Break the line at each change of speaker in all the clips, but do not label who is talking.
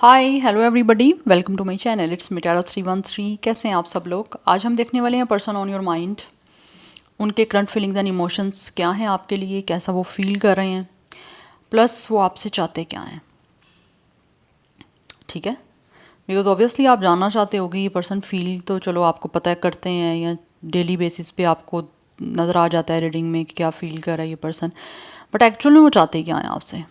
Hi hello everybody, welcome to my channel. It's Mitara 313। कैसे हैं आप सब लोग? आज हम देखने वाले हैं पर्सन ऑन योर माइंड। उनके करंट फीलिंग्स एंड इमोशंस क्या हैं आपके लिए, कैसा वो फील कर रहे हैं, प्लस वो आपसे चाहते क्या हैं। ठीक है, बिकॉज ऑब्वियसली आप जानना चाहते होगे ये पर्सन फील तो चलो आपको पता है करते हैं, या डेली बेसिस पे आपको नज़र आ जाता है रीडिंग में कि क्या फील कर रहा है ये पर्सन, बट एक्चुअल में वो चाहते क्या हैं आपसे,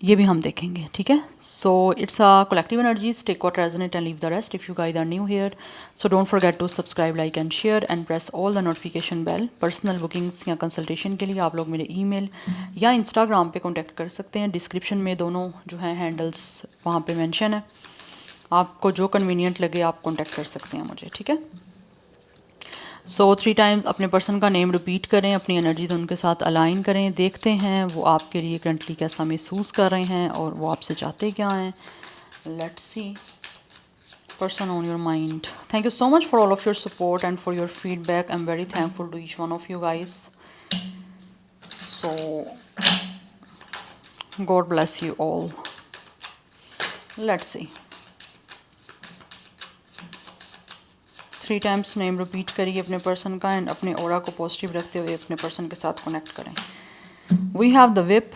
ये भी हम देखेंगे। ठीक है, so it's a collective energies, take what resonate and leave the rest. If you guys are new here, so don't forget to subscribe, like and share and press all the notification bell. Personal bookings या consultation के लिए आप लोग मेरे email या Instagram पे contact कर सकते हैं। डिस्क्रिप्शन में दोनों जो है हैंडल्स वहाँ पे मेंशन है, आपको जो कन्वीनियंट लगे आप कांटेक्ट कर सकते हैं मुझे। ठीक है, सो 3 टाइम्स अपने पर्सन का नेम रिपीट करें, अपनी एनर्जीज उनके साथ अलाइन करें, देखते हैं वो आपके लिए करंटली कैसा महसूस कर रहे हैं और वो आपसे चाहते क्या हैं। Let's see person on your mind. Thank you so much for all of your support and for your feedback. I am very thankful to each one of you guys. So God bless you all. Let's see 3 times name repeat करिए अपने person का and अपने aura को positive रखते हुए अपने person के साथ कनेक्ट करें। We have the whip,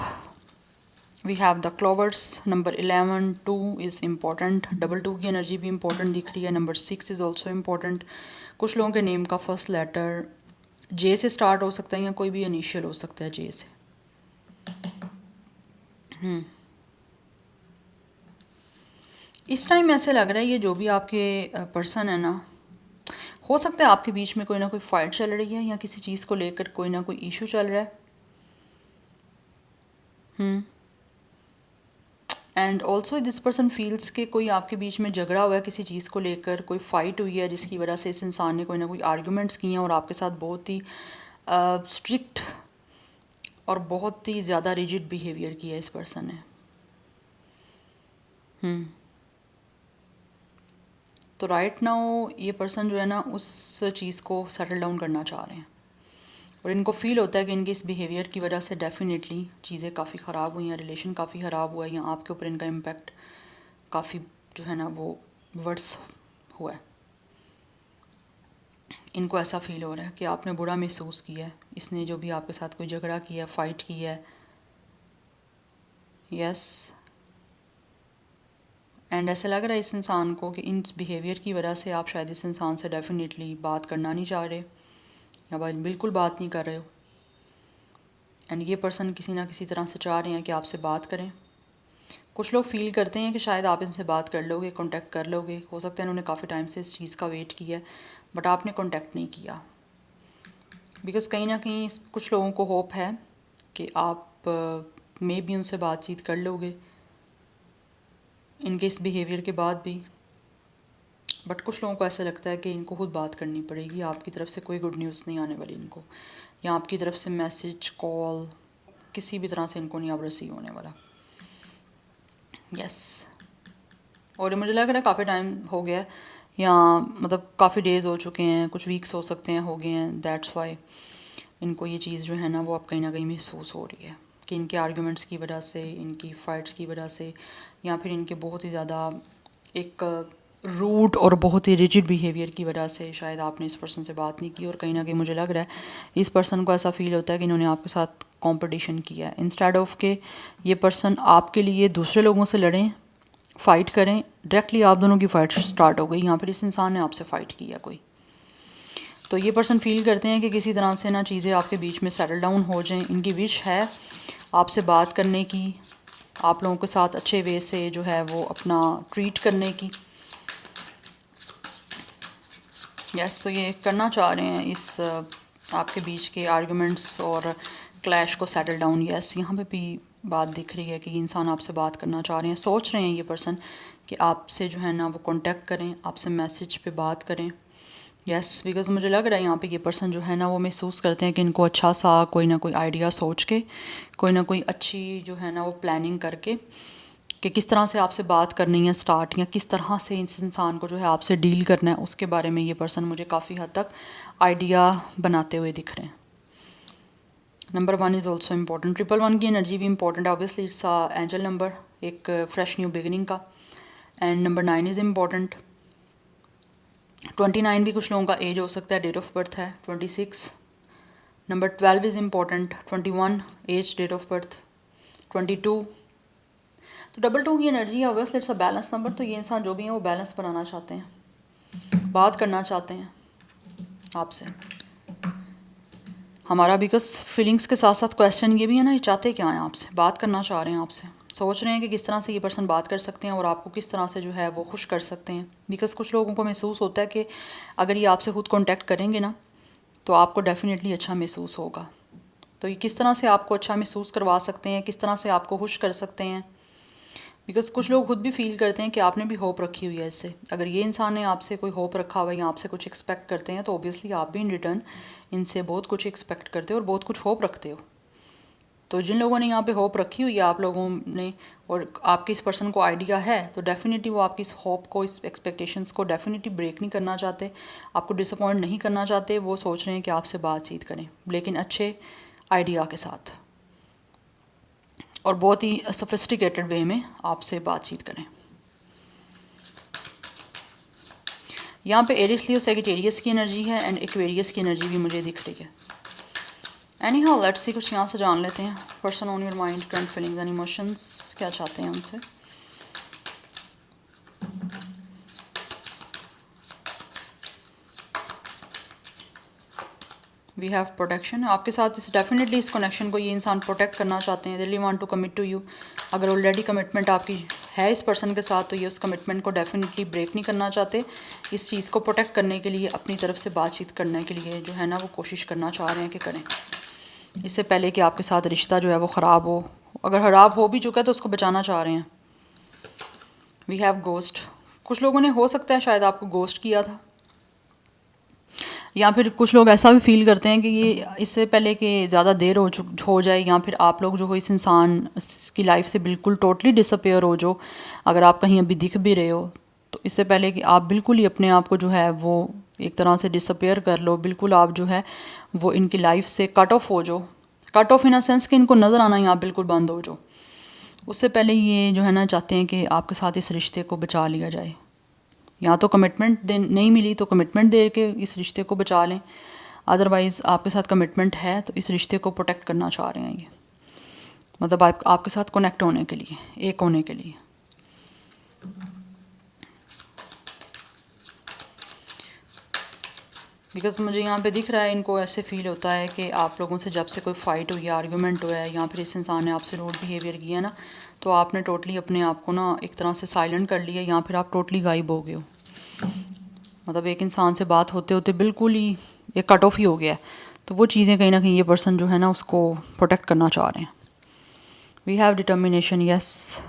we have the clovers, number 11, 2 is important, double 2 की एनर्जी भी इम्पॉर्टेंट दिख रही है, नंबर 6 इज़ ऑल्सो इम्पॉर्टेंट। कुछ लोगों के नेम का फर्स्ट लेटर जे से स्टार्ट हो सकता है या कोई भी इनिशियल हो सकता है जे से। इस टाइम ऐसे लग रहा है ये जो भी आपके पर्सन है ना, हो सकता है आपके बीच में कोई ना कोई फाइट चल रही है या किसी चीज़ को लेकर कोई ना कोई इशू चल रहा है। And also this person feels कि कोई आपके बीच में झगड़ा हुआ है किसी चीज़ को लेकर, कोई फाइट हुई है जिसकी वजह से इस इंसान ने कोई ना कोई आर्ग्यूमेंट्स किए हैं और आपके साथ बहुत ही स्ट्रिक्ट और बहुत ही ज़्यादा रिजिड बिहेवियर किया है इस पर्सन ने। तो राइट नाउ ये पर्सन जो है ना उस चीज़ को सेटल डाउन करना चाह रहे हैं और इनको फील होता है कि इनके इस बिहेवियर की वजह से डेफिनेटली चीज़ें काफ़ी ख़राब हुई हैं, रिलेशन काफ़ी ख़राब हुआ है या आपके ऊपर इनका इम्पैक्ट काफ़ी जो है ना वो वर्स हुआ है। इनको ऐसा फील हो रहा है कि आपने बुरा महसूस किया है, इसने जो भी आपके साथ कोई झगड़ा किया, फ़ाइट किया है। यस, एंड ऐसा लग रहा है इस इंसान को कि इन बिहेवियर की वजह से आप शायद इस इंसान से डेफिनेटली बात करना नहीं चाह रहे या बिल्कुल बात नहीं कर रहे हो। एंड ये पर्सन किसी ना किसी तरह से चाह रहे हैं कि आपसे बात करें। कुछ लोग फील करते हैं कि शायद आप इनसे बात कर लोगे, कांटेक्ट कर लोगे। हो सकता है उन्होंने काफ़ी टाइम से इस चीज़ का वेट किया है बट आपने कांटेक्ट नहीं किया, बिकॉज़ कहीं ना कहीं कुछ लोगों को होप है कि आप मे भी उनसे बातचीत कर लोगे इनके इस बिहेवियर के बाद भी। बट कुछ लोगों को ऐसा लगता है कि इनको खुद बात करनी पड़ेगी, आपकी तरफ से कोई गुड न्यूज़ नहीं आने वाली इनको, या आपकी तरफ से मैसेज, कॉल किसी भी तरह से इनको नहीं अब रिसीव होने वाला। यस, और ये मुझे लग रहा है काफ़ी टाइम हो गया है या मतलब काफ़ी डेज़ हो चुके हैं, कुछ वीक्स हो सकते हैं, हो गए हैं। दैट्स वाई इनको ये चीज़ जो है ना वो अब कहीं ना कहीं महसूस हो रही है कि इनके आर्ग्यूमेंट्स की वजह से, इनकी फ़ाइट्स की वजह से, या फिर इनके बहुत ही ज़्यादा एक रूड और बहुत ही रिजिड बिहेवियर की वजह से शायद आपने इस पर्सन से बात नहीं की। और कहीं ना कहीं मुझे लग रहा है इस पर्सन को ऐसा फील होता है कि इन्होंने आपके साथ कंपटीशन किया है, इंस्टेड ऑफ के ये पर्सन आपके लिए दूसरे लोगों से लड़ें, फ़ाइट करें। डायरेक्टली आप दोनों की फ़ाइट स्टार्ट हो गई, यहाँ पर इस इंसान ने आपसे फ़ाइट किया कोई। तो ये पर्सन फील करते हैं कि किसी तरह से ना चीज़ें आपके बीच में सेटल डाउन हो जाएं। इनकी विश है आपसे बात करने की, आप लोगों के साथ अच्छे वे से जो है वो अपना ट्रीट करने की। यस, तो ये करना चाह रहे हैं इस आपके बीच के आर्गुमेंट्स और क्लैश को सेटल डाउन। यस, यहाँ पे भी बात दिख रही है कि इंसान आपसे बात करना चाह रहे हैं, सोच रहे हैं ये पर्सन कि आपसे जो है ना वो कांटेक्ट करें, आपसे मैसेज पे बात करें। यस, बिकॉज़ मुझे लग रहा है यहाँ पे ये पर्सन जो है ना वो महसूस करते हैं कि इनको अच्छा सा कोई ना कोई आइडिया सोच के, कोई ना कोई अच्छी जो है ना वो प्लानिंग करके कि किस तरह से आपसे बात करनी है स्टार्ट, या किस तरह से इस इंसान को जो है आपसे डील करना है, उसके बारे में ये पर्सन मुझे काफ़ी हद तक आइडिया बनाते हुए दिख रहे हैं। Number 1 is also important. 111 की एनर्जी भी इंपॉर्टेंट है, ऑब्वियसली इट्स एंजल नंबर, एक फ्रेश न्यू बिगिनिंग का। And number 9 is important. 29 भी कुछ लोगों का एज हो सकता है, डेट ऑफ बर्थ है। 26 number 12 is important. 21 age, date of birth. 22 तो 22 की एनर्जी है, obviously it's a balance number. तो ये इंसान जो भी हैं वो बैलेंस बनाना चाहते हैं, बात करना चाहते हैं आपसे हमारा, बिकॉज फीलिंग्स के साथ साथ क्वेश्चन ये भी है ना, ये चाहते क्या हैं आपसे, बात करना चाह रहे हैं आपसे, सोच रहे हैं कि किस तरह से ये पर्सन बात कर सकते हैं और आपको किस तरह से जो है वो खुश कर सकते हैं। बिकॉज कुछ लोगों को महसूस होता है कि अगर ये आपसे खुद कॉन्टेक्ट करेंगे ना तो आपको डेफिनेटली अच्छा महसूस होगा। तो ये किस तरह से आपको अच्छा महसूस करवा सकते हैं, किस तरह से आपको खुश कर सकते हैं। बिकॉज कुछ लोग खुद भी फील करते हैं कि आपने भी होप रखी हुई है इससे। अगर ये इंसान ने आपसे कोई होप रखा हुआ है या आपसे कुछ एक्सपेक्ट करते हैं तो ऑब्वियसली आप भी इन रिटर्न इनसे बहुत कुछ एक्सपेक्ट करते हो और बहुत कुछ होप रखते हो। तो जिन लोगों ने यहाँ पे होप रखी हुई है आप लोगों ने, और आपके इस पर्सन को आइडिया है, तो डेफिनेटली वो आपकी इस होप को, इस एक्सपेक्टेशंस को डेफिनेटली ब्रेक नहीं करना चाहते, आपको डिसअपॉइंट नहीं करना चाहते। वो सोच रहे हैं कि आपसे बातचीत करें, लेकिन अच्छे आइडिया के साथ और बहुत ही सोफिस्टिकेटेड वे में आपसे बातचीत करें। यहाँ पे एरिस लियो सैजिटेरियस की एनर्जी है एंड एक्वेरियस की एनर्जी भी मुझे दिख रही है। एनी हाउ लेट्स सी, कुछ यहाँ से जान लेते हैं। Person on your mind, current feelings and emotions, क्या चाहते हैं उनसे। We have protection. आपके साथ इस डेफिनेटली इस कनेक्शन को ये इंसान प्रोटेक्ट करना चाहते हैं। They really want to commit to you. अगर ऑलरेडी कमिटमेंट आपकी है इस पर्सन के साथ तो ये उस कमिटमेंट को डेफिनेटली ब्रेक नहीं करना चाहते। इस चीज़ को प्रोटेक्ट करने के लिए, अपनी तरफ से बातचीत करने के लिए जो है ना वो कोशिश करना चाह रहे हैं कि करें, इससे पहले कि आपके साथ रिश्ता जो है वो ख़राब हो। अगर ख़राब हो भी चुका है तो उसको बचाना चाह रहे हैं। We have ghost. कुछ लोगों ने हो सकता है शायद आपको गोस्ट किया था, या फिर कुछ लोग ऐसा भी फील करते हैं कि ये इससे पहले कि ज़्यादा देर हो जाए, या फिर आप लोग जो हो इस इंसान की लाइफ से बिल्कुल टोटली डिसअपेयर हो। जो अगर आप कहीं अभी दिख भी रहे हो तो इससे पहले कि आप बिल्कुल ही अपने आप को जो है वो एक तरह से डिसअपेयर कर लो, बिल्कुल आप जो है वो इनकी लाइफ से कट ऑफ हो जाओ। Cut off in a sense कि इनको नज़र आना यहाँ बिल्कुल बंद हो जाओ। उससे पहले ये जो है ना चाहते हैं कि आपके साथ इस रिश्ते को बचा लिया जाए। या तो कमिटमेंट नहीं मिली तो कमिटमेंट दे के इस रिश्ते को बचा लें, अदरवाइज़ आपके साथ कमिटमेंट है तो इस रिश्ते को प्रोटेक्ट करना चाह रहे हैं ये, मतलब आपके साथ कनेक्ट होने के लिए, एक होने के लिए। बिकॉज मुझे यहाँ पे दिख रहा है इनको ऐसे फील होता है कि आप लोगों से जब से कोई फ़ाइट हुई है, आर्गूमेंट हुआ है, या फिर इस इंसान ने आपसे रूड बिहेवियर किया है ना, तो आपने टोटली अपने आप को ना एक तरह से साइलेंट कर लिया, या फिर आप टोटली गायब हो गए हो। मतलब एक इंसान से बात होते होते बिल्कुल ही एक कट ऑफ ही हो गया है। तो वो चीज़ें कहीं ना कहीं ये पर्सन जो है ना उसको प्रोटेक्ट करना चाह रहे हैं। We have determination, yes.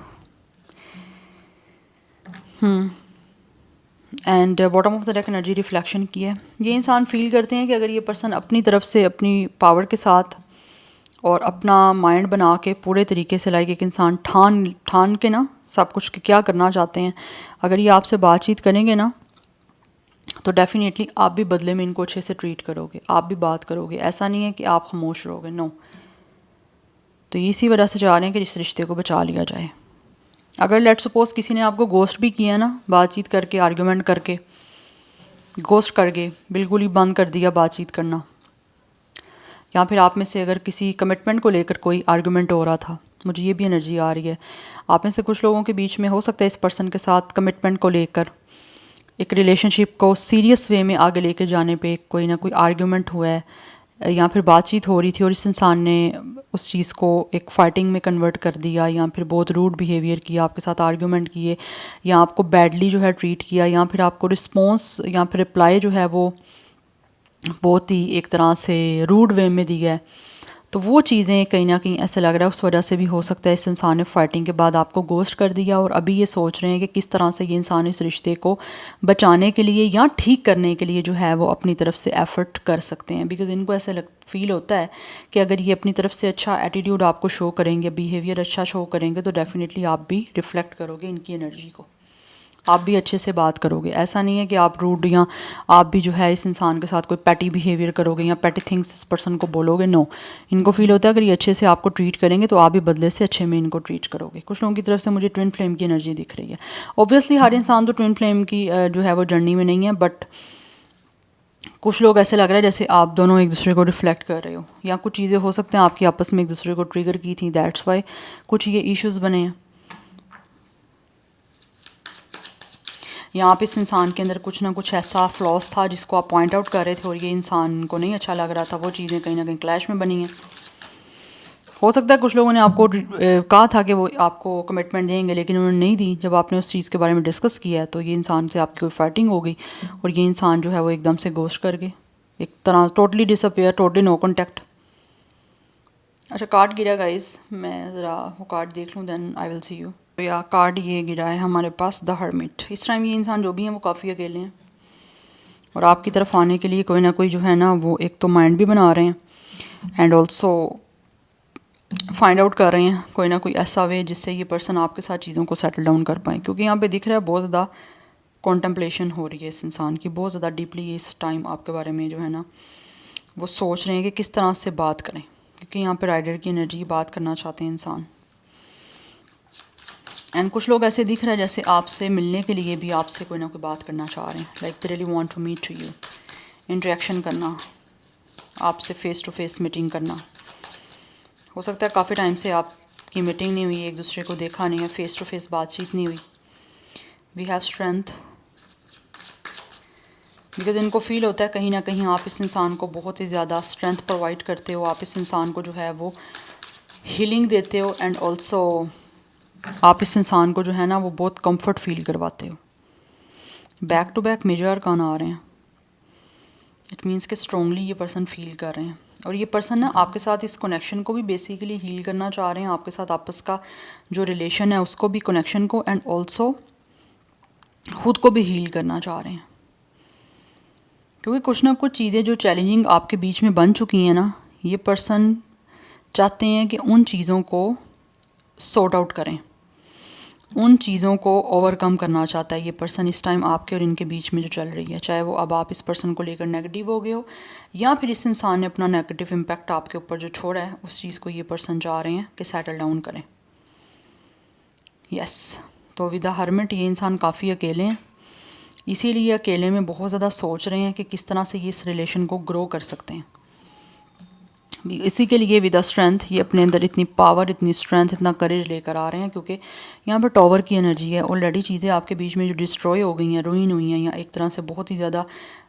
And bottom of the deck energy reflection की है। ये इंसान फील करते हैं कि अगर ये पर्सन अपनी तरफ से अपनी पावर के साथ और अपना माइंड बना के पूरे तरीके से, लाइक एक इंसान ठान के ना सब कुछ क्या करना चाहते हैं, अगर ये आपसे बातचीत करेंगे ना तो डेफिनेटली आप भी बदले में इनको अच्छे से ट्रीट करोगे, आप भी बात करोगे। ऐसा नहीं है कि आप खामोश रहोगे, नो। तो इसी वजह से चाह रहे हैं कि इस रिश्ते को बचा लिया जाए। अगर लेट सपोज किसी ने आपको गोस्ट भी किया ना, बातचीत करके, आर्गूमेंट करके, गोस्ट करके बिल्कुल ही बंद कर दिया बातचीत करना, या फिर आप में से अगर किसी कमिटमेंट को लेकर कोई आर्गूमेंट हो रहा था, मुझे ये भी एनर्जी आ रही है आप में से कुछ लोगों के बीच में हो सकता है इस पर्सन के साथ कमिटमेंट को लेकर, एक रिलेशनशिप को सीरियस वे में आगे लेके जाने पे कोई ना कोई आर्गूमेंट हुआ है, या फिर बातचीत हो रही थी और इस इंसान ने उस चीज़ को एक फाइटिंग में कन्वर्ट कर दिया, या फिर बहुत रूड बिहेवियर किया, आपके साथ आर्गूमेंट किए, या आपको बैडली जो है ट्रीट किया, या फिर आपको रिस्पॉन्स या फिर रिप्लाई जो है वो बहुत ही एक तरह से रूड वे में दिया है। तो वो चीज़ें कहीं ना कहीं ऐसे लग रहा है उस वजह से भी हो सकता है इस इंसान ने फाइटिंग के बाद आपको गोस्ट कर दिया, और अभी ये सोच रहे हैं कि किस तरह से ये इंसान इस रिश्ते को बचाने के लिए या ठीक करने के लिए जो है वो अपनी तरफ से एफ़र्ट कर सकते हैं। बिकॉज इनको ऐसे फील होता है कि अगर ये अपनी तरफ से अच्छा एटीट्यूड आपको शो करेंगे, बिहेवियर अच्छा शो करेंगे, तो डेफिनेटली आप भी रिफ्लेक्ट करोगे इनकी एनर्जी को। आप भी अच्छे से बात करोगे। ऐसा नहीं है कि आप रूड या आप भी जो है इस इंसान के साथ कोई पैटी बिहेवियर करोगे या पैटी थिंग्स इस पर्सन को बोलोगे। नो, इनको फील होता है अगर ये अच्छे से आपको ट्रीट करेंगे तो आप भी बदले से अच्छे में इनको ट्रीट करोगे। कुछ लोगों की तरफ से मुझे ट्विन फ्लेम की एनर्जी दिख रही है। ऑब्वियसली हर इंसान तो ट्विन फ्लेम की जो है वो जर्नी में नहीं है, बट कुछ लोग ऐसे लग रहा है जैसे आप दोनों एक दूसरे को रिफ्लेक्ट कर रहे हो, या कुछ चीज़ें हो सकते हैं आपकी आपस में एक दूसरे को ट्रिगर की थी, दैट्स वाई कुछ ये इश्यूज बने हैं। या आप इस इंसान के अंदर कुछ ना कुछ ऐसा फ्लॉस था जिसको आप पॉइंट आउट कर रहे थे और ये इंसान को नहीं अच्छा लग रहा था, वो चीज़ें कहीं ना कहीं क्लैश में बनी हैं। हो सकता है कुछ लोगों ने आपको कहा था कि वो आपको कमिटमेंट देंगे लेकिन उन्होंने नहीं दी। जब आपने उस चीज़ के बारे में डिस्कस किया है तो ये इंसान से आपकी कोई फाइटिंग हो गई और ये इंसान जो है वो एकदम से गोस्ट कर गए, एक तरह totally disappear, totally no contact. अच्छा, कार्ड गिरा गाइस, मैं ज़रा वो कार्ड देख लूँ then I will see you. तो या कार्ड ये गिरा है हमारे पास, द हर्मिट। इस टाइम ये इंसान जो भी हैं वो काफ़ी अकेले हैं और आपकी तरफ आने के लिए कोई ना कोई जो है ना वो एक तो माइंड भी बना रहे हैं एंड ऑल्सो फाइंड आउट कर रहे हैं कोई ना कोई ऐसा वे जिससे ये पर्सन आपके साथ चीज़ों को सेटल डाउन कर पाए। क्योंकि यहाँ पे दिख रहा है बहुत ज़्यादा कॉन्टम्पलेशन हो रही है इस इंसान की, बहुत ज़्यादा डीपली इस टाइम आपके बारे में जो है ना वो सोच रहे हैं कि किस तरह से बात करें। क्योंकि यहाँ पे राइडर की एनर्जी, बात करना चाहते हैं इंसान। एंड कुछ लोग ऐसे दिख रहा है जैसे आपसे मिलने के लिए भी आपसे कोई ना कोई बात करना चाह रहे हैं, like they really want to meet to you, interaction करना, आपसे फेस टू फेस मीटिंग करना। हो सकता है काफ़ी टाइम से आपकी मीटिंग नहीं हुई, एक दूसरे को देखा नहीं है, फेस टू फेस बातचीत नहीं हुई। वी हैव स्ट्रेंथ, बिकॉज इनको फील होता है कहीं ना कहीं आप इस इंसान को बहुत ही ज़्यादा स्ट्रेंथ प्रोवाइड करते हो, आप इस इंसान को जो है वो हीलिंग देते हो एंड ऑल्सो आप इस इंसान को जो है ना वो बहुत कंफर्ट फील करवाते हो। बैक टू बैक मेजर अरकान आ रहे हैं, इट मीन्स कि स्ट्रॉन्गली ये पर्सन फील कर रहे हैं और ये पर्सन ना आपके साथ इस कनेक्शन को भी बेसिकली हील करना चाह रहे हैं, आपके साथ आपस का जो रिलेशन है उसको भी, कनेक्शन को, एंड ऑल्सो खुद को भी हील करना चाह रहे हैं। क्योंकि कुछ ना कुछ चीज़ें जो चैलेंजिंग आपके बीच में बन चुकी हैं ना, ये पर्सन चाहते हैं कि उन चीज़ों को सॉर्ट आउट करें, उन चीज़ों को ओवरकम करना चाहता है ये पर्सन इस टाइम आपके और इनके बीच में जो चल रही है। चाहे वो अब आप इस पर्सन को लेकर नेगेटिव हो गए हो या फिर इस इंसान ने अपना नेगेटिव इम्पैक्ट आपके ऊपर जो छोड़ा है उस चीज़ को ये पर्सन चाह रहे हैं कि सेटल डाउन करें। यस, तो विद द हर्मिट ये इंसान काफ़ी अकेले हैं, इसीलिए अकेले में बहुत ज़्यादा सोच रहे हैं कि किस तरह से ये इस रिलेशन को ग्रो कर सकते हैं। इसी के लिए विद द स्ट्रेंथ ये अपने अंदर इतनी पावर, इतनी स्ट्रेंथ, इतना करेज लेकर आ रहे हैं। क्योंकि यहाँ पर टॉवर की एनर्जी है, ऑलरेडी चीज़ें आपके बीच में जो डिस्ट्रॉय हो गई हैं, रूइन हुई हैं या एक तरह से बहुत ही ज़्यादा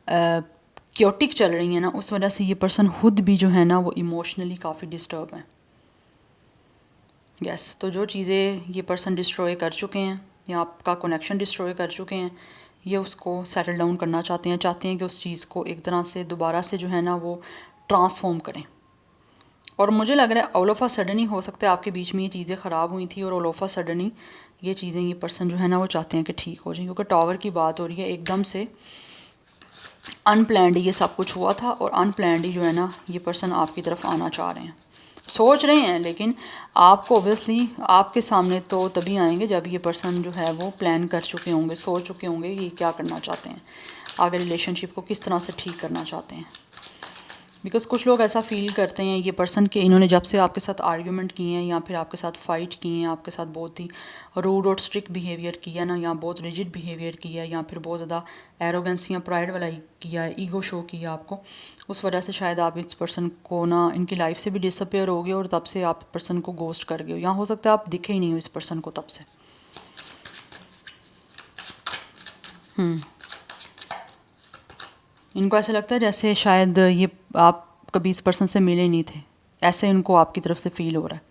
क्योटिक चल रही हैं ना, उस वजह से ये पर्सन खुद भी जो है ना वो इमोशनली काफ़ी डिस्टर्ब हैं। यस, तो जो चीज़ें ये पर्सन डिस्ट्रॉय कर चुके हैं या आपका कनेक्शन डिस्ट्रॉय कर चुके हैं, ये उसको सेटल डाउन करना चाहते हैं कि उस चीज़ को एक तरह से दोबारा से जो है ना वो ट्रांसफॉर्म करें। और मुझे लग रहा है ऑल ऑफ अ सडन ही हो सकता है आपके बीच में ये चीज़ें ख़राब हुई थी और ऑल ऑफ अ सडन ही ये चीज़ें ये पर्सन जो है ना वो चाहते हैं कि ठीक हो जाए। क्योंकि टावर की बात हो रही है, एकदम से अनप्लैंड ये सब कुछ हुआ था और अनप्लैंड ही जो है ना ये पर्सन आपकी तरफ आना चाह रहे हैं, सोच रहे हैं। लेकिन आपको ऑब्वियसली आपके सामने तो तभी आएंगे जब ये पर्सन जो है वो प्लान कर चुके होंगे, सोच चुके होंगे कि क्या करना चाहते हैं, आगे रिलेशनशिप को किस तरह से ठीक करना चाहते हैं। बिकॉज कुछ लोग ऐसा फील करते हैं ये पर्सन कि इन्होंने जब से आपके साथ आर्ग्यूमेंट किए हैं या फिर आपके साथ फ़ाइट किए हैं, आपके साथ बहुत ही रूड और स्ट्रिक्ट बिहेवियर किया ना, या बहुत रिजिड बिहेवियर किया है, या फिर बहुत ज़्यादा एरोगेंस या प्राइड वाला किया है, ईगो शो किया आपको, उस वजह से शायद आप इस पर्सन को ना इनकी लाइफ से भी डिसअपेयर हो गए और तब से आप पर्सन को गोस्ट कर गए हो, या हो सकता है आप दिखे ही नहीं हो इस पर्सन को तब से। इनको ऐसा लगता है जैसे शायद ये आप कभी इस पर्सन से मिले नहीं थे, ऐसे इनको आपकी तरफ से फील हो रहा है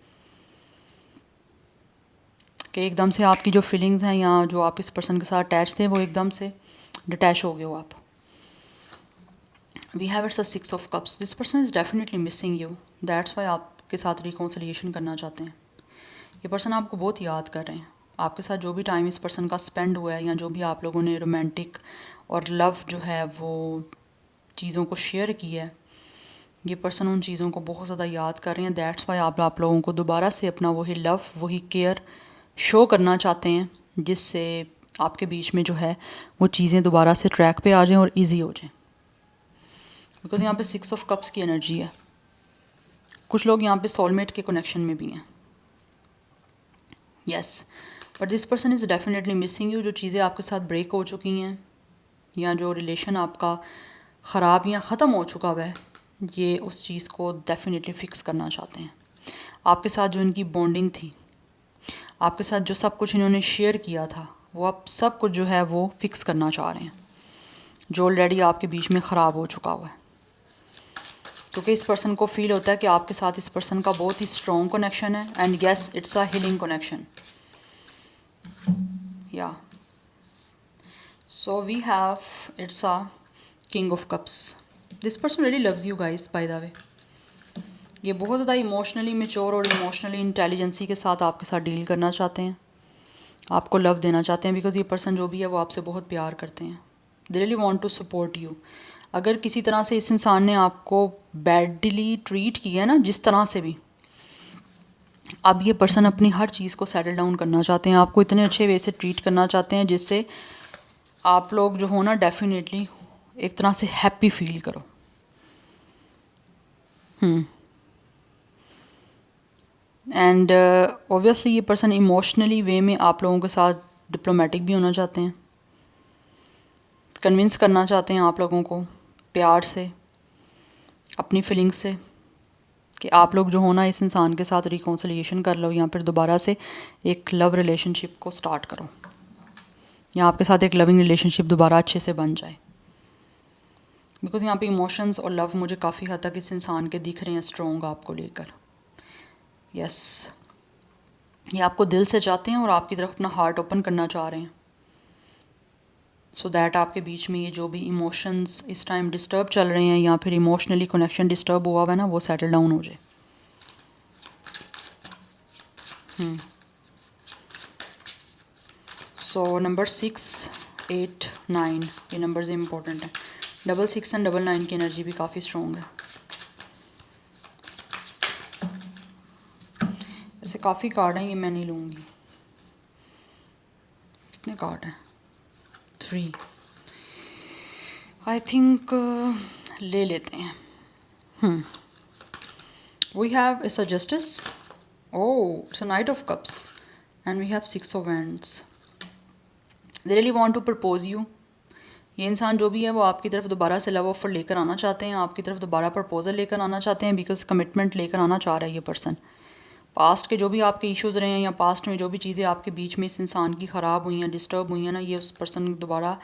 कि एकदम से आपकी जो फीलिंग्स हैं या जो आप इस पर्सन के साथ अटैच थे वो एकदम से डिटैच हो गए हो आप। We have it's a 6 of cups, this person is definitely missing you, that's why आपके साथ रिकॉन्सिलिएशन करना चाहते हैं। ये पर्सन आपको बहुत याद कर रहे हैं, आपके साथ जो भी टाइम इस पर्सन का स्पेंड हुआ है या जो भी आप लोगों ने रोमांटिक और लव जो है वो चीज़ों को शेयर किया है, ये पर्सन उन चीज़ों को बहुत ज़्यादा याद कर रहे हैं। दैट्स वाई आप लोगों को दोबारा से अपना वही लव, वही केयर शो करना चाहते हैं जिससे आपके बीच में जो है वो चीज़ें दोबारा से ट्रैक पे आ जाएं और इजी हो जाएं, बिकॉज यहाँ पे 6 ऑफ कप्स की एनर्जी है। कुछ लोग यहाँ पे सोलमेट के कनेक्शन में भी हैं, yes, but this person is definitely missing you. जो चीज़ें आपके साथ ब्रेक हो चुकी हैं या जो रिलेशन आपका ख़राब या ख़त्म हो चुका हुआ है, ये उस चीज़ को डेफिनेटली फ़िक्स करना चाहते हैं। आपके साथ जो इनकी बॉन्डिंग थी, आपके साथ जो सब कुछ इन्होंने शेयर किया था, वो आप सब कुछ जो है वो फ़िक्स करना चाह रहे हैं, जो ऑलरेडी आपके बीच में ख़राब हो चुका हुआ है। क्योंकि इस पर्सन को फील होता है कि आपके साथ इस पर्सन का बहुत ही स्ट्रॉन्ग कनेक्शन है, and yes it's a healing connection, या so we have it's a king of cups. This person really loves you guys by the way. ये बहुत ज़्यादा इमोशनली मेच्योर और इमोशनली इंटेलिजेंसी के साथ आपके साथ डील करना चाहते हैं, आपको लव देना चाहते हैं, बिकॉज ये पर्सन जो भी है वो आपसे बहुत प्यार करते हैं। They really want to support you. अगर किसी तरह से इस इंसान ने आपको बैडली ट्रीट किया है ना, जिस तरह से भी, अब ये पर्सन अपनी हर चीज़ को सेटल डाउन करना चाहते हैं, आपको इतने अच्छे वे से ट्रीट करना चाहते हैं जिससे आप लोग जो हो ना डेफिनेटली एक तरह से हैप्पी फील करो। एंड ऑब्वियसली ये पर्सन इमोशनली वे में आप लोगों के साथ डिप्लोमेटिक भी होना चाहते हैं, कन्विंस करना चाहते हैं आप लोगों को प्यार से, अपनी फीलिंग्स से, कि आप लोग जो हो ना इस इंसान के साथ रिकॉन्सिलिएशन कर लो, या फिर दोबारा से एक लव रिलेशनशिप को स्टार्ट करो, या आपके साथ एक लविंग रिलेशनशिप दोबारा अच्छे से बन जाए। बिकॉज यहाँ पे इमोशंस और लव मुझे काफ़ी हद तक इस इंसान के दिख रहे हैं स्ट्रॉन्ग आपको लेकर। यस, ये आपको दिल से चाहते हैं और आपकी तरफ अपना हार्ट ओपन करना चाह रहे हैं, सो दैट आपके बीच में ये जो भी इमोशंस इस टाइम डिस्टर्ब चल रहे हैं या फिर इमोशनली कनेक्शन डिस्टर्ब हुआ हुआ है ना, वो सेटल डाउन हो जाए। सो नंबर 6, 8, 9 ये नंबर्स इंपॉर्टेंट है। 6 एंड 9 की एनर्जी भी काफ़ी स्ट्रॉन्ग है। ऐसे काफ़ी कार्ड हैं, ये मैं नहीं लूँगी। कितने कार्ड हैं? 3। आई थिंक ले लेते हैं। We have it's a justice, oh it's a knight of cups, and we have 6 of wands. They really want to propose you. ये इंसान जो भी है वो आपकी तरफ दोबारा से लव ऑफर लेकर आना चाहते हैं, आपकी तरफ दोबारा प्रपोजल लेकर आना चाहते हैं, बिकॉज कमिटमेंट लेकर आना चाह रहा है ये पर्सन। पास्ट के जो भी आपके इश्यूज़ रहे हैं या पास्ट में जो भी चीज़ें आपके बीच में इस इंसान की ख़राब हुई हैं, डिस्टर्ब हुई हैं ना, ये उस पर्सन दोबारा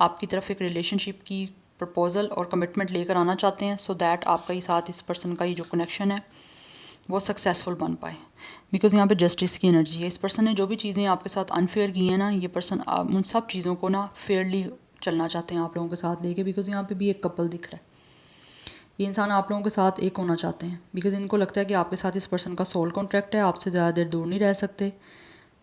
आपकी तरफ एक रिलेशनशिप की प्रपोजल और कमिटमेंट लेकर आना चाहते हैं, सो दैट आपका ही साथ इस पर्सन का ये जो कनेक्शन है वो सक्सेसफुल बन पाए। बिकॉज यहाँ पे जस्टिस की एनर्जी है। इस पर्सन ने जो भी चीज़ें आपके साथ अनफेयर की हैं ना, ये पर्सन उन सब चीज़ों को ना फेयरली चलना चाहते हैं आप लोगों के साथ लेके, बिकॉज यहाँ पे भी एक कपल दिख रहा है। ये इंसान आप लोगों के साथ एक होना चाहते हैं, बिकॉज इनको लगता है कि आपके साथ इस पर्सन का सोल कॉन्ट्रैक्ट है, आपसे ज़्यादा देर दूर नहीं रह सकते।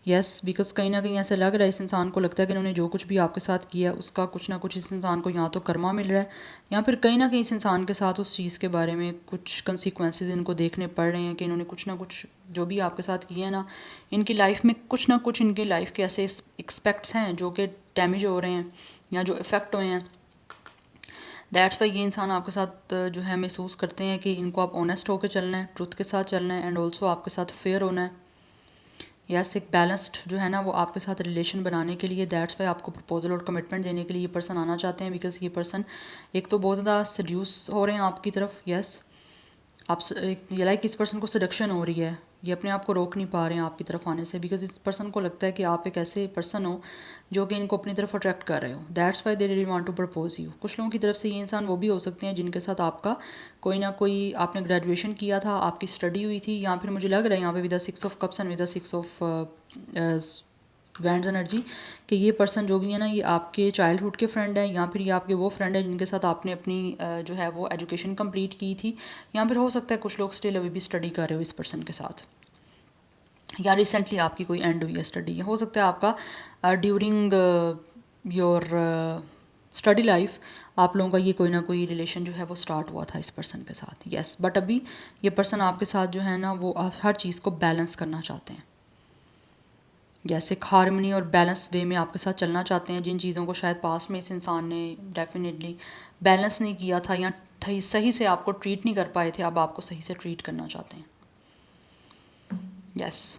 यस, बिकॉज कहीं ना कहीं ऐसा लग रहा है इस इंसान को लगता है कि इन्होंने जो कुछ भी आपके साथ किया उसका कुछ ना कुछ इस इंसान को या तो कर्मा मिल रहा है, या फिर कहीं ना कहीं इस इंसान के साथ उस चीज़ के बारे में कुछ कंसिक्वेंसेस इनको देखने पड़ रहे हैं कि इन्होंने कुछ ना कुछ जो भी आपके साथ किया है ना, इनकी लाइफ में कुछ ना कुछ इनकी लाइफ के ऐसे एक्सपेक्ट्स हैं जो कि डैमेज हो रहे हैं या जो इफ़ेक्ट हुए हैं। दैट्स वाई ये इंसान आपके साथ जो है महसूस करते हैं कि इनको आप ऑनेस्ट होकर चलना है, ट्रुथ के साथ चलना है, एंड ऑल्सो आपके साथ फेयर होना है। यस, एक बैलेंस्ड जो है ना वो आपके साथ रिलेशन बनाने के लिए, दैट्स वाई आपको प्रपोजल और कमिटमेंट देने के लिए ये पर्सन आना चाहते हैं, बिकॉज ये पर्सन एक तो बहुत ज़्यादा सड्यूस हो रहे हैं आपकी तरफ। यस, आप ये लाइक इस पर्सन को सडक्शन हो रही है, ये अपने आप को रोक नहीं पा रहे हैं आपकी तरफ आने से, बिकॉज इस पर्सन को लगता है कि आप एक ऐसे पर्सन हो जो कि इनको अपनी तरफ अट्रैक्ट कर रहे हो। That's why they really want to propose you. कुछ लोगों की तरफ से ये इंसान वो भी हो सकते हैं जिनके साथ आपका कोई ना कोई, आपने ग्रेजुएशन किया था, आपकी स्टडी हुई थी, या फिर मुझे लग रहा है यहाँ पे with 6 of cups and with 6 of wands energy कि ये पर्सन जो भी है ना ये आपके चाइल्डहुड के फ्रेंड है, या फिर ये आपके वो फ्रेंड है जिनके साथ आपने अपनी जो है वो एजुकेशन कंप्लीट की थी, या फिर हो सकता है कुछ लोग स्टिल अभी भी स्टडी कर रहे हो इस पर्सन के साथ, या रिसेंटली आपकी कोई एंड हुई है स्टडी, हो सकता है आपका ड्यूरिंग योर स्टडी लाइफ आप लोगों का ये कोई ना कोई रिलेशन जो है वो स्टार्ट हुआ था इस पर्सन के साथ। यस, बट अभी ये पर्सन आपके साथ जो है ना वो हर चीज़ को बैलेंस करना चाहते हैं। जैसे एक हारमनी और बैलेंस वे में आपके साथ चलना चाहते हैं। जिन चीज़ों को शायद पास में इस इंसान ने डेफिनेटली बैलेंस नहीं किया था या सही से आपको ट्रीट नहीं कर पाए थे, अब आपको सही से ट्रीट करना चाहते हैं। यस,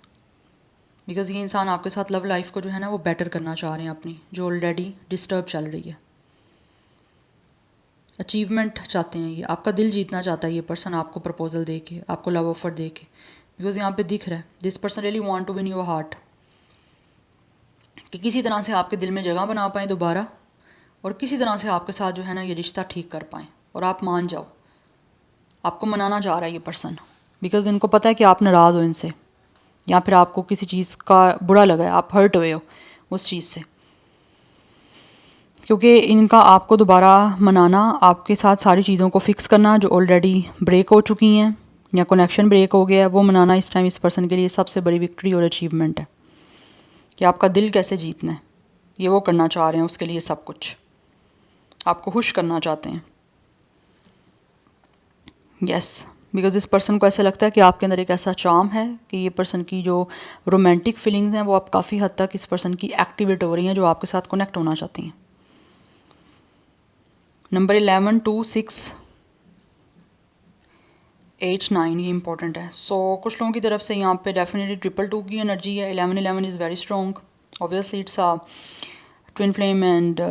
बिकॉज़ ये इंसान आपके साथ लव लाइफ को जो है ना वो बेटर करना चाह रहे हैं अपनी, जो ऑलरेडी डिस्टर्ब चल रही है। अचीवमेंट चाहते हैं ये, आपका दिल जीतना चाहता है ये पर्सन आपको प्रपोजल दे के, आपको लव ऑफर दे के। बिकॉज यहाँ पे दिख रहा है this person really want to win your heart, कि किसी तरह से आपके दिल में जगह बना पाएँ दोबारा, और किसी तरह से आपके साथ जो है ना ये रिश्ता ठीक कर पाएँ और आप मान जाओ। आपको मनाना चाह रहा है ये पर्सन, बिकॉज इनको पता है कि आप नाराज़ हो इनसे, या फिर आपको किसी चीज़ का बुरा लगा है, आप हर्ट हुए हो उस चीज़ से, क्योंकि इनका आपको दोबारा मनाना, आपके साथ सारी चीज़ों को फिक्स करना जो ऑलरेडी ब्रेक हो चुकी हैं या कनेक्शन ब्रेक हो गया है, वो मनाना इस टाइम इस पर्सन के लिए सबसे बड़ी विक्ट्री और अचीवमेंट है। कि आपका दिल कैसे जीतना है ये वो करना चाह रहे हैं, उसके लिए सब कुछ आपको खुश करना चाहते हैं। यस, बिकॉज इस पर्सन को ऐसा लगता है कि आपके अंदर एक ऐसा चार्म है कि ये पर्सन की जो रोमांटिक फीलिंग्स हैं वो अब काफ़ी हद तक इस पर्सन की एक्टिवेट हो रही हैं, जो आपके साथ कनेक्ट होना चाहती हैं। नंबर 11, 2, 6, 8, 9 ये इंपॉर्टेंट है। सो कुछ लोगों की तरफ से यहाँ पे डेफिनेटली 222 की एनर्जी है। 11 is very strong, obviously it's a twin flame and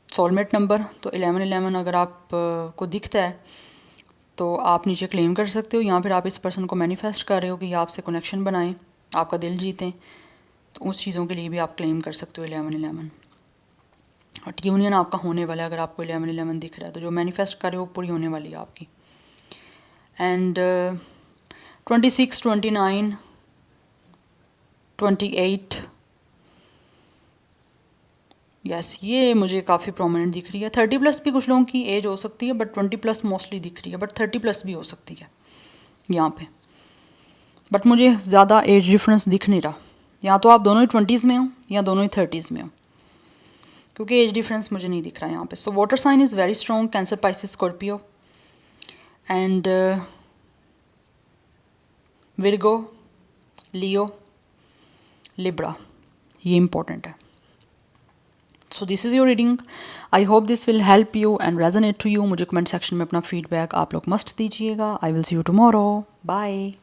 soulmate number. तो 11 अगर आप को दिखता है तो आप नीचे क्लेम कर सकते हो, या फिर आप इस पर्सन को मैनिफेस्ट कर रहे हो कि आपसे कनेक्शन बनाएं, आपका दिल जीतें, तो उस चीज़ों के लिए भी आप क्लेम कर सकते हो 11। और यूनियन आपका होने वाला है, अगर आपको 11 दिख रहा है तो जो मैनिफेस्ट कर रहे हो वो पूरी होने वाली है आपकी। एंड 26, 29, 28 यस ये मुझे काफ़ी प्रोमिनेंट दिख रही है। 30+ भी कुछ लोगों की एज हो सकती है, बट 20+ मोस्टली दिख रही है, बट 30+ भी हो सकती है यहाँ पे। बट मुझे ज़्यादा एज डिफरेंस दिख नहीं रहा, या तो आप दोनों ही 20s में हो या दोनों ही 30s में हो, क्योंकि एज डिफरेंस मुझे नहीं दिख रहा है यहाँ पे। So water sign is very strong, cancer, Pisces, Scorpio and Virgo, Leo, Libra, ये इंपॉर्टेंट है। So this is your reading, I hope this will help you and resonate to you. मुझे कमेंट सेक्शन में अपना feedback आप लोग must दीजिएगा। I will see you tomorrow, bye.